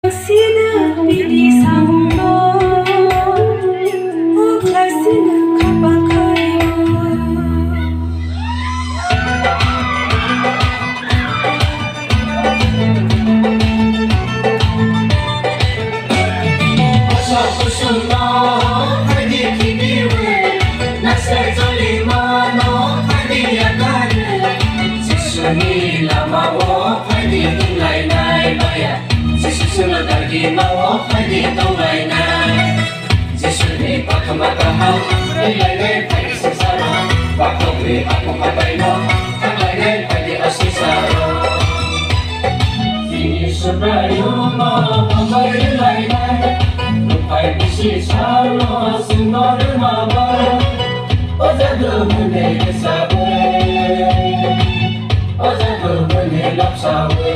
가시는 비리 삼도 가시는 가방가요 어서 부수노 하디 기비we 나세 졸리마노 하디 야가르 지수니 라마오 하디 인라이나이 바야 지수스노 달기마오 하디 동라이나이 지수니 바카마카하우 일라이네 파이 세사로 바코비 아코마바이노 당라이네 파이 어시사로 Subrayo mo pambay lainay Lupay bisisalo Sunod mabay Oza dumune sabe Oza dumune lapsawe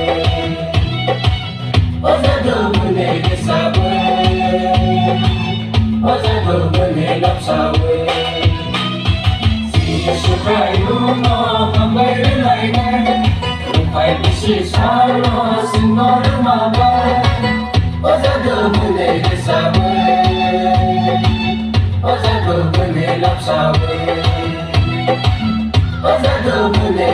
Oza dumune sabe Oza dumune lapsawe Subrayo mo pambay lainay Lupay bisisalo Sunod mabay Oza dumune sabe Oza dumune lapsawe Oza dumune